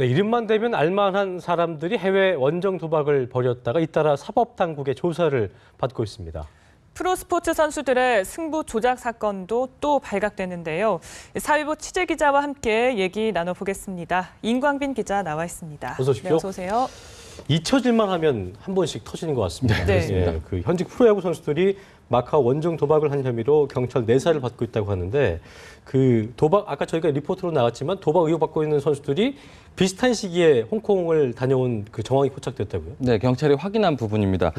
네, 이름만 대면 알만한 사람들이 해외 원정 도박을 벌였다가 잇따라 사법당국의 조사를 받고 있습니다. 프로스포츠 선수들의 승부 조작 사건도 또 발각되는데요. 사회부 취재기자와 함께 얘기 나눠보겠습니다. 임광빈 기자 나와 있습니다. 어서 오십시오. 네, 어서 오세요. 잊혀질만 하면 한 번씩 터지는 것 같습니다. 네. 예, 그 현직 프로야구 선수들이 마카오 원정 도박을 한 혐의로 경찰 내사를 받고 있다고 하는데 그 도박 아까 저희가 리포트로 나왔지만 도박 의혹 받고 있는 선수들이 비슷한 시기에 홍콩을 다녀온 그 정황이 포착됐다고요? 네, 경찰이 확인한 부분입니다.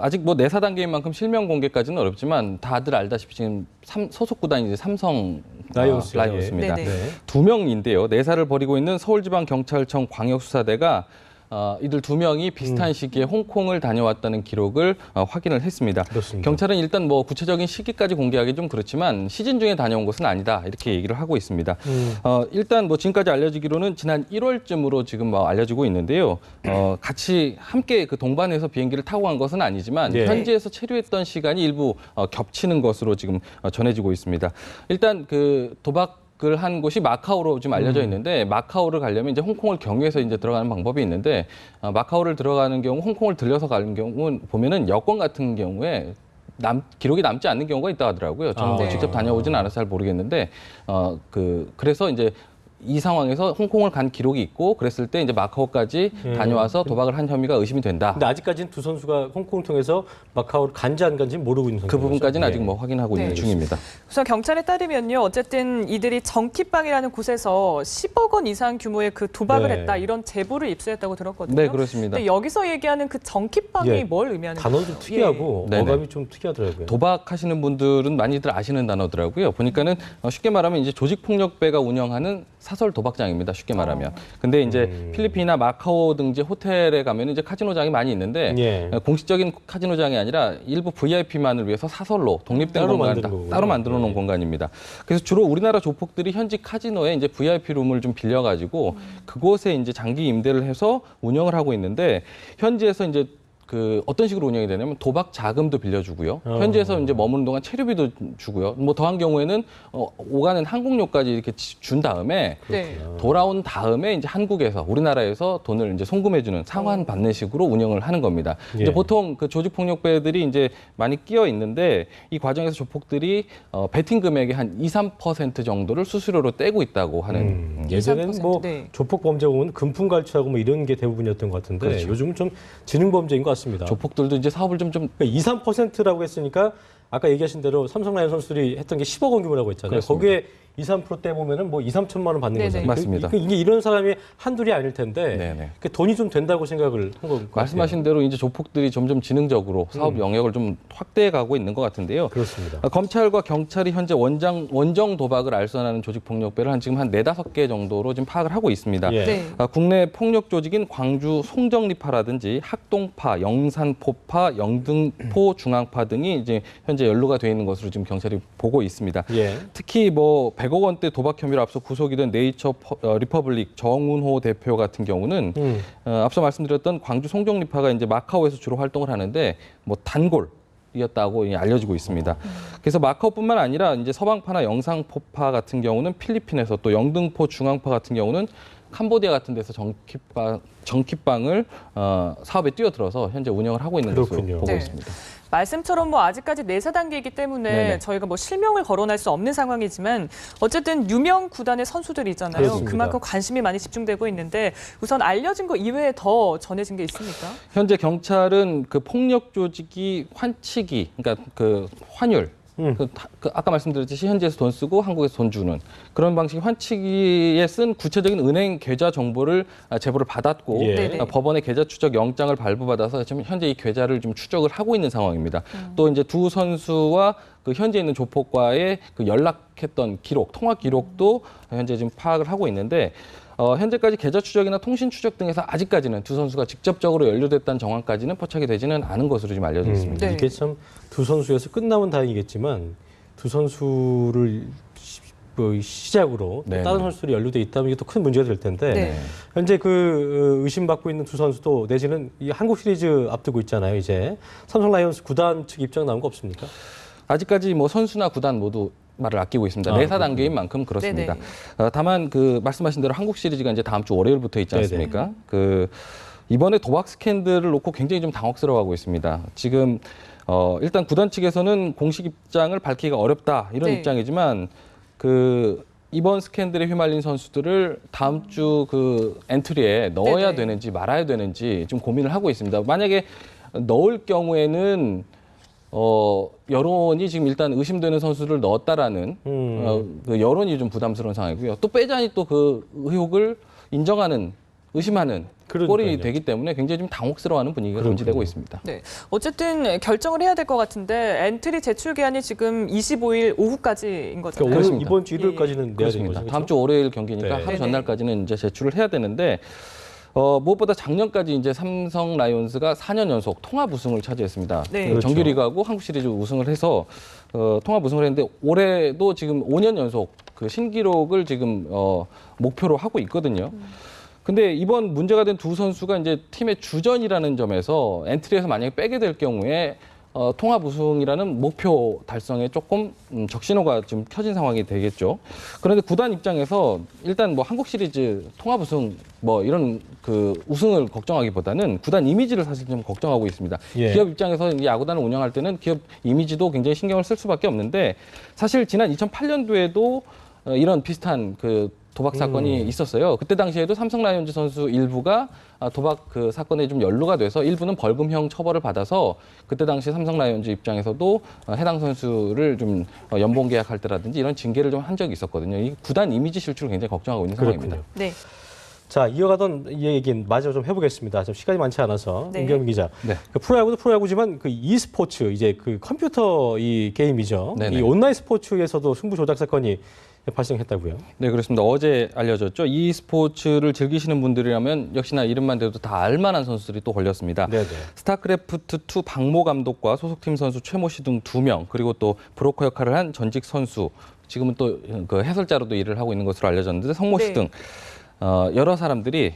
아직 뭐 내사 단계인 만큼 실명 공개까지는 어렵지만 다들 알다시피 지금 소속 구단이 이제 삼성 라이온스입니다. 예. 두 명인데요. 내사를 벌이고 있는 서울지방경찰청 광역수사대가 이들 두 명이 비슷한 시기에 홍콩을 다녀왔다는 기록을 확인을 했습니다. 그렇습니다. 경찰은 일단 뭐 구체적인 시기까지 공개하기 좀 그렇지만 시즌 중에 다녀온 것은 아니다 이렇게 얘기를 하고 있습니다. 일단 뭐 지금까지 알려지기로는 지난 1월쯤으로 지금 뭐 알려지고 있는데요. 같이 함께 그 동반해서 비행기를 타고 간 것은 아니지만 예. 현지에서 체류했던 시간이 일부 겹치는 것으로 지금 전해지고 있습니다. 일단 그 도박 을 한 곳이 마카오로 지금 알려져 있는데 마카오를 가려면 이제 홍콩을 경유해서 이제 들어가는 방법이 있는데 마카오를 들어가는 경우 홍콩을 들려서 가는 경우는 보면은 여권 같은 경우에 기록이 남지 않는 경우가 있다 하더라고요. 저는 뭐 네. 직접 다녀오진 않아서 잘 모르겠는데 그래서 이제 이 상황에서 홍콩을 간 기록이 있고 그랬을 때 이제 마카오까지 다녀와서 도박을 한 혐의가 의심이 된다. 근데 아직까지는 두 선수가 홍콩을 통해서 마카오를 간지 안 간지 모르고 있는 상태죠. 그 부분까지는 아직 뭐 확인하고 있는 중입니다. 우선 경찰에 따르면요. 어쨌든 이들이 정키빵이라는 곳에서 10억 원 이상 규모의 그 도박을 네. 했다. 이런 제보를 입수했다고 들었거든요. 네, 그렇습니다. 근데 여기서 얘기하는 그 정키빵이 예. 뭘 의미하는 단어도 좀 특이하고 예. 어감이 좀 특이하더라고요. 도박하시는 분들은 많이들 아시는 단어더라고요. 보니까는 쉽게 말하면 이제 조직폭력배가 운영하는 사설 도박장입니다. 쉽게 말하면. 근데 이제 필리핀이나 마카오 등지 호텔에 가면 이제 카지노장이 많이 있는데 예. 공식적인 카지노장이 아니라 일부 VIP만을 위해서 사설로 독립된 따로 공간, 만든 거군요. 따로 만들어 놓은 공간입니다. 그래서 주로 우리나라 조폭들이 현지 카지노에 이제 VIP 룸을 좀 빌려가지고 그곳에 이제 장기 임대를 해서 운영을 하고 있는데 현지에서 이제 그 어떤 식으로 운영이 되냐면 도박 자금도 빌려주고요. 현지에서 이제 머무는 동안 체류비도 주고요. 뭐 더한 경우에는 오가는 항공료까지 이렇게 준 다음에 네. 돌아온 다음에 이제 한국에서 우리나라에서 돈을 이제 송금해주는 상환 받는 식으로 운영을 하는 겁니다. 예. 이제 보통 그 조직 폭력배들이 이제 많이 끼어 있는데 이 과정에서 조폭들이 베팅 금액의 한 2~3% 정도를 수수료로 떼고 있다고 하는. 예전에는 뭐 네. 조폭 범죄 보면 금품 갈취하고 뭐 이런 게 대부분이었던 것 같은데 그렇죠. 요즘은 좀 지능 범죄인 것 같습니다. 조폭들도 이제 사업을 좀 2~3%라고 했으니까 아까 얘기하신 대로 삼성 라이온 선수들이 했던 게 10억 원 규모라고 했잖아요. 그렇습니다. 거기에 2~3% 보면은 뭐 2~3천만 원 받는 네네. 거잖아요. 맞습니다. 이게 이런 사람이 한둘이 아닐 텐데 네네. 그 돈이 좀 된다고 생각을 한 거 말씀하신 대로 이제 조폭들이 점점 지능적으로 사업 영역을 좀 확대해 가고 있는 것 같은데요. 그렇습니다. 검찰과 경찰이 현재 원정 도박을 알선하는 조직 폭력배를 지금 한 4~5개 정도로 지금 파악을 하고 있습니다. 예. 네. 국내 폭력 조직인 광주 송정리파라든지 학동파, 영산포파, 영등포 중앙파 등이 이제 현재 연루가 돼 있는 것으로 지금 경찰이 보고 있습니다. 예. 특히 뭐 100억 원대 도박 혐의로 앞서 구속이 된 네이처 리퍼블릭 정운호 대표 같은 경우는 앞서 말씀드렸던 광주 송정리파가 이제 마카오에서 주로 활동을 하는데 뭐 단골이었다고 알려지고 있습니다. 그래서 마카오뿐만 아니라 이제 서방파나 영상포파 같은 경우는 필리핀에서 또 영등포 중앙파 같은 경우는 캄보디아 같은 데서 정키빵을 사업에 뛰어들어서 현재 운영을 하고 있는 것으로 그렇군요. 보고 네. 있습니다. 말씀처럼 뭐 아직까지 내사 단계이기 때문에 네네. 저희가 뭐 실명을 거론할 수 없는 상황이지만 어쨌든 유명 구단의 선수들이잖아요. 그렇습니다. 그만큼 관심이 많이 집중되고 있는데 우선 알려진 거 이외에 더 전해진 게 있습니까? 현재 경찰은 그 폭력 조직이 환치기, 그러니까 그 환율, 아까 말씀드렸듯이 현지에서 돈 쓰고 한국에서 돈 주는 그런 방식 환치기에 쓴 구체적인 은행 계좌 정보를 제보를 받았고 예. 네네. 법원의 계좌 추적 영장을 발부받아서 지금 현재 이 계좌를 좀 추적을 하고 있는 상황입니다. 또 이제 두 선수와 그 현재 있는 조폭과의 그 연락했던 기록, 통화 기록도 현재 지금 파악을 하고 있는데 현재까지 계좌 추적이나 통신 추적 등에서 아직까지는 두 선수가 직접적으로 연루됐다는 정황까지는 포착이 되지는 않은 것으로 지금 알려져 있습니다. 네. 이게 참 두 선수에서 끝나면 다행이겠지만 두 선수를 시작으로 또 네네. 다른 선수들이 연루돼 있다면 이게 또 큰 문제가 될 텐데 네. 현재 그 의심받고 있는 두 선수도 내지는 이 한국 시리즈 앞두고 있잖아요. 이제 삼성 라이온스 구단 측 입장 나온 거 없습니까? 아직까지 뭐 선수나 구단 모두 말을 아끼고 있습니다. 아, 내사 단계인 만큼 그렇습니다. 네네. 다만 그 말씀하신 대로 한국 시리즈가 이제 다음 주 월요일부터 있지 않습니까? 그 이번에 도박 스캔들을 놓고 굉장히 좀 당혹스러워하고 있습니다. 지금 일단 구단 측에서는 공식 입장을 밝히기가 어렵다 이런 네. 입장이지만 그 이번 스캔들에 휘말린 선수들을 다음 주 그 엔트리에 넣어야 네네. 되는지 말아야 되는지 좀 고민을 하고 있습니다. 만약에 넣을 경우에는 여론이 지금 일단 의심되는 선수를 넣었다라는 그 여론이 좀 부담스러운 상황이고요. 또 빼자니 또 그 의혹을 인정하는, 의심하는 꼴이 그러니까요. 되기 때문에 굉장히 좀 당혹스러워하는 분위기가 그렇군요. 감지되고 있습니다. 네. 어쨌든 결정을 해야 될 것 같은데 엔트리 제출 기한이 지금 25일 오후까지인 거잖아요. 그러니까 오늘 그렇습니다. 이번 주 일요일까지는 내야 되는 그렇습니다. 거죠. 다음 주 월요일 경기니까 네. 하루 네네. 전날까지는 이제 제출을 해야 되는데 무엇보다 작년까지 이제 삼성 라이온즈가 4년 연속 통합 우승을 차지했습니다. 네. 그 그렇죠. 정규리그하고 한국 시리즈 우승을 해서 통합 우승을 했는데 올해도 지금 5년 연속 그 신기록을 지금 목표로 하고 있거든요. 근데 이번 문제가 된 두 선수가 이제 팀의 주전이라는 점에서 엔트리에서 만약에 빼게 될 경우에 통합 우승이라는 목표 달성에 조금 적신호가 좀 켜진 상황이 되겠죠. 그런데 구단 입장에서 일단 뭐 한국 시리즈 통합 우승 뭐 이런 그 우승을 걱정하기보다는 구단 이미지를 사실 좀 걱정하고 있습니다. 예. 기업 입장에서 이 야구단을 운영할 때는 기업 이미지도 굉장히 신경을 쓸 수밖에 없는데 사실 지난 2008년도에도 이런 비슷한 그 도박 사건이 있었어요. 그때 당시에도 삼성 라이온즈 선수 일부가 도박 그 사건에 좀 연루가 돼서 일부는 벌금형 처벌을 받아서 그때 당시 삼성 라이온즈 입장에서도 해당 선수를 좀 연봉 계약할 때라든지 이런 징계를 좀 한 적이 있었거든요. 이 구단 이미지 실추를 굉장히 걱정하고 있는 상황입니다. 그렇군요. 네. 자, 이어가던 이 얘기는 마지막으로 좀 해보겠습니다. 좀 시간이 많지 않아서 네. 임경민 기자. 네. 그 프로야구도 프로야구지만 그 e스포츠 이제 그 컴퓨터 이 게임이죠. 네네. 이 온라인 스포츠에서도 승부 조작 사건이 발생했다고요. 네, 그렇습니다. 어제 알려졌죠. 이 스포츠를 즐기시는 분들이라면 역시나 이름만 대도 다 알만한 선수들이 또 걸렸습니다. 네네. 스타크래프트2 박모 감독과 소속팀 선수 최모 씨 등 2명, 그리고 또 브로커 역할을 한 전직 선수, 지금은 또 그 해설자로도 일을 하고 있는 것으로 알려졌는데 성모 씨 네. 등 여러 사람들이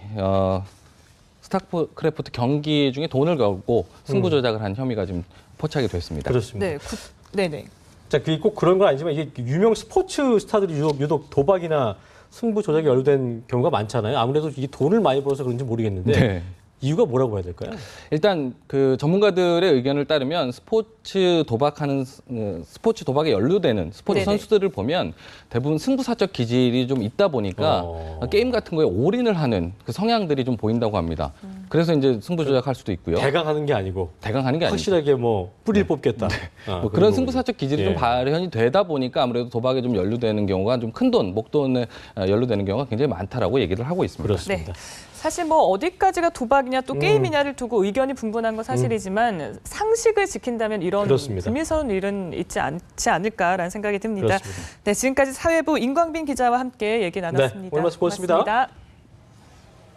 스타크래프트 경기 중에 돈을 걸고 승부 조작을 한 혐의가 지금 포착이 됐습니다. 그렇습니다. 네. 네네. 자, 그게 꼭 그런 건 아니지만 이게 유명 스포츠 스타들이 유독 도박이나 승부 조작에 연루된 경우가 많잖아요. 아무래도 이게 돈을 많이 벌어서 그런지 모르겠는데 네. 이유가 뭐라고 해야 될까요? 일단 그 전문가들의 의견을 따르면 스포츠 도박에 연루되는 스포츠 네네. 선수들을 보면 대부분 승부사적 기질이 좀 있다 보니까 게임 같은 거에 올인을 하는 그 성향들이 좀 보인다고 합니다. 그래서 이제 승부 조작할 수도 있고요. 대강하는 게 아니고 대강하는 게 아니죠. 확실하게 뭐 뿌리를 뽑겠다. 뭐 그런 승부사적 기질이 예. 좀 발현이 되다 보니까 아무래도 도박에 좀 연루되는 경우가 좀 큰 돈, 목돈에 연루되는 경우가 굉장히 많다라고 얘기를 하고 있습니다. 그렇습니다. 사실 뭐 어디까지가 도박이냐 또 게임이냐를 두고 의견이 분분한 건 사실이지만 상식을 지킨다면 이런 그렇습니다. 불미스러운 일은 있지 않지 않을까라는 생각이 듭니다. 그렇습니다. 네, 지금까지 사회부 임광빈 기자와 함께 얘기 나눴습니다. 오늘 말씀 고맙습니다. 고맙습니다.